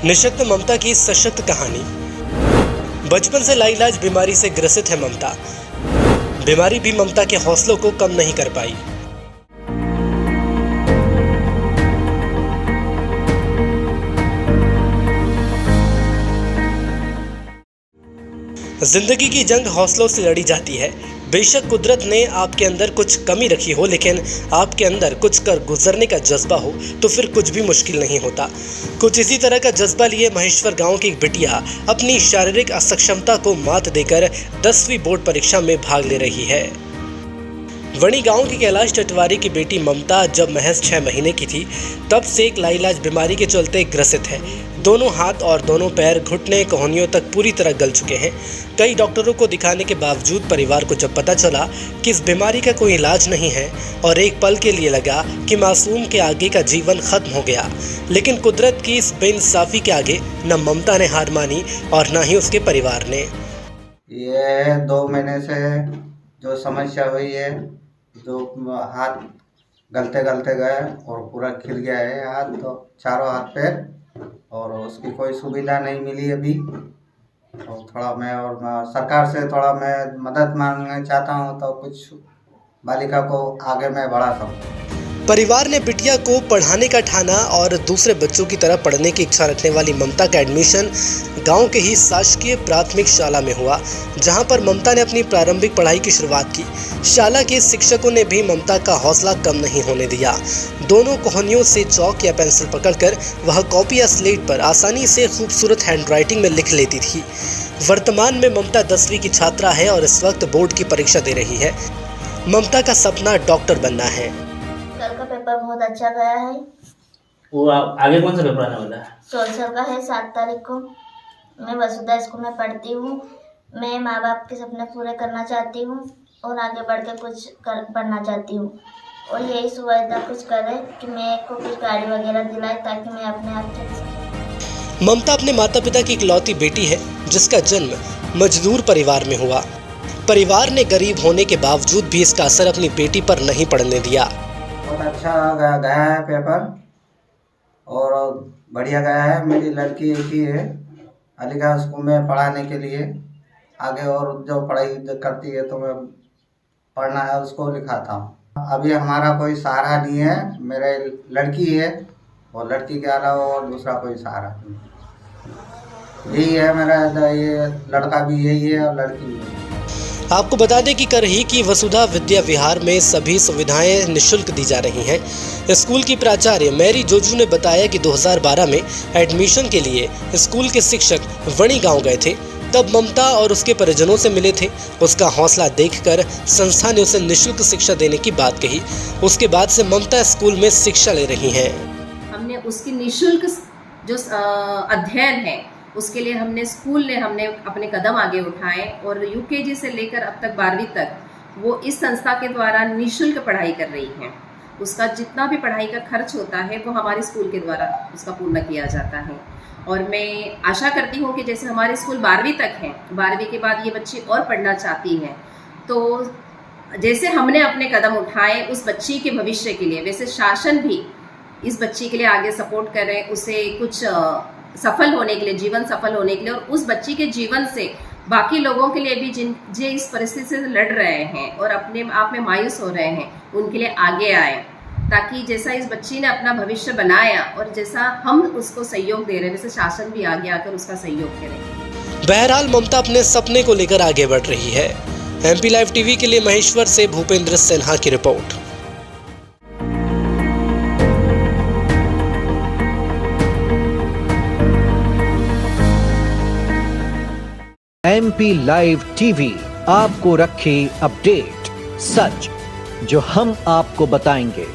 निशक्त ममता की सशक्त कहानी। बचपन से लाइलाज बीमारी से ग्रसित है ममता। बीमारी भी ममता के हौसलों को कम नहीं कर पाई। जिंदगी की जंग हौसलों से लड़ी जाती है। बेशक कुदरत ने आपके अंदर कुछ कमी रखी हो, लेकिन आपके अंदर कुछ कर गुजरने का जज्बा हो तो फिर कुछ भी मुश्किल नहीं होता। कुछ इसी तरह का जज्बा लिए महेश्वर गांव की एक बिटिया अपनी शारीरिक असक्षमता को मात देकर 10वीं बोर्ड परीक्षा में भाग ले रही है। वणी गांव की कैलाश टटवारी की बेटी ममता जब महज 6 महीने की थी, तब से एक लाइलाज बीमारी के चलते ग्रसित है। दोनों हाथ और दोनों पैर घुटने कोहनियों तक पूरी तरह गल चुके हैं। कई डॉक्टरों को दिखाने के बावजूद परिवार को जब पता चला कि इस बीमारी का कोई इलाज नहीं है और एक पल के लिए लगा कि मासूम के आगे का जीवन खत्म हो गया, लेकिन कुदरत की इस बेइंसाफी के आगे न ममता ने हार मानी और न ही उसके परिवार ने। ये 2 महीने से जो समस्या हुई है, जो हाथ गलते गलते गए और पूरा खिल गया है हाथ, तो चारों हाथ पैर, और उसकी कोई सुविधा नहीं मिली अभी। और थोड़ा मैं सरकार से थोड़ा मैं मदद मांगना चाहता हूँ, तो कुछ बालिका को आगे मैं बढ़ा सकूँ। परिवार ने बिटिया को पढ़ाने का ठाना और दूसरे बच्चों की तरह पढ़ने की इच्छा रखने वाली ममता का एडमिशन गांव के ही शासकीय प्राथमिक शाला में हुआ, जहां पर ममता ने अपनी प्रारंभिक पढ़ाई की शुरुआत की। शाला के शिक्षकों ने भी ममता का हौसला कम नहीं होने दिया। दोनों कोहनियों से चौक या पेंसिल पकड़कर वह कॉपी या स्लेट पर आसानी से खूबसूरत हैंडराइटिंग में लिख लेती थी। वर्तमान में ममता 10वीं की छात्रा है और इस वक्त बोर्ड की परीक्षा दे रही है। ममता का सपना डॉक्टर बनना है। कल का पेपर बहुत अच्छा गया है। वो आगे कौन सा पेपर आने वाला है? सोशल का है 7 तारीख को। मैं वसुधा स्कूल में पढ़ती हूँ। मैं माँ बाप के सपने पूरे करना चाहती हूँ और आगे बढ़ के कुछ बनना चाहती हूँ, और यही सुविधा कुछ करे कि मैं को कुछ गाड़ी वगैरह दिलाए ताकि मैं अपने आप चल सकूँ। ममता अपने माता पिता की इकलौती बेटी है, जिसका जन्म मजदूर परिवार में हुआ। परिवार ने गरीब होने के बावजूद भी इसका असर अपनी बेटी पर नहीं पड़ने दिया। बहुत अच्छा गया है पेपर, और बढ़िया गया है। मेरी लड़की एक ही है, अलीगढ़ स्कूल में पढ़ाने के लिए आगे, और जो पढ़ाई करती है तो मैं पढ़ना है उसको लिखाता हूँ। अभी हमारा कोई सहारा नहीं है, मेरे लड़की है, और लड़की के अलावा और दूसरा कोई सहारा नहीं। यही है मेरा, ये लड़का भी यही है और लड़की भी यही है। आपको बता दें कि करही की वसुधा विद्या विहार में सभी सुविधाएं निःशुल्क दी जा रही हैं। स्कूल की प्राचार्य मैरी जोजू ने बताया कि 2012 में एडमिशन के लिए स्कूल के शिक्षक वणी गांव गए थे। तब ममता और उसके परिजनों से मिले थे। उसका हौसला देखकर संस्था ने उसे निःशुल्क शिक्षा देने की बात कही। उसके बाद से ममता स्कूल में शिक्षा ले रही हैं। हमने उसकी निःशुल्क जो अध्ययन है उसके लिए हमने अपने कदम आगे उठाए, और यूकेजी से लेकर अब तक 12वीं तक वो इस संस्था के द्वारा निःशुल्क पढ़ाई कर रही हैं। उसका जितना भी पढ़ाई का खर्च होता है वो हमारे स्कूल के द्वारा उसका पूर्ण किया जाता है। और मैं आशा करती हूँ कि जैसे हमारे स्कूल 12वीं तक है, 12वीं के बाद ये बच्ची और पढ़ना चाहती हैं, तो जैसे हमने अपने कदम उठाए उस बच्ची के भविष्य के लिए, वैसे शासन भी इस बच्ची के लिए आगे सपोर्ट करें, उसे कुछ सफल होने के लिए, जीवन सफल होने के लिए, और उस बच्ची के जीवन से बाकी लोगों के लिए भी जो इस परिस्थिति से लड़ रहे हैं और अपने आप में मायूस हो रहे हैं, उनके लिए आगे आए, ताकि जैसा इस बच्ची ने अपना भविष्य बनाया और जैसा हम उसको सहयोग दे रहे हैं, वैसे शासन भी आगे आकर उसका सहयोग करे। बहरहाल ममता अपने सपने को लेकर आगे बढ़ रही है। MP लाइव टीवी के लिए महेश्वर से भूपेंद्र सिन्हा की रिपोर्ट। MP लाइव टीवी आपको रखे अपडेट, सच जो हम आपको बताएंगे।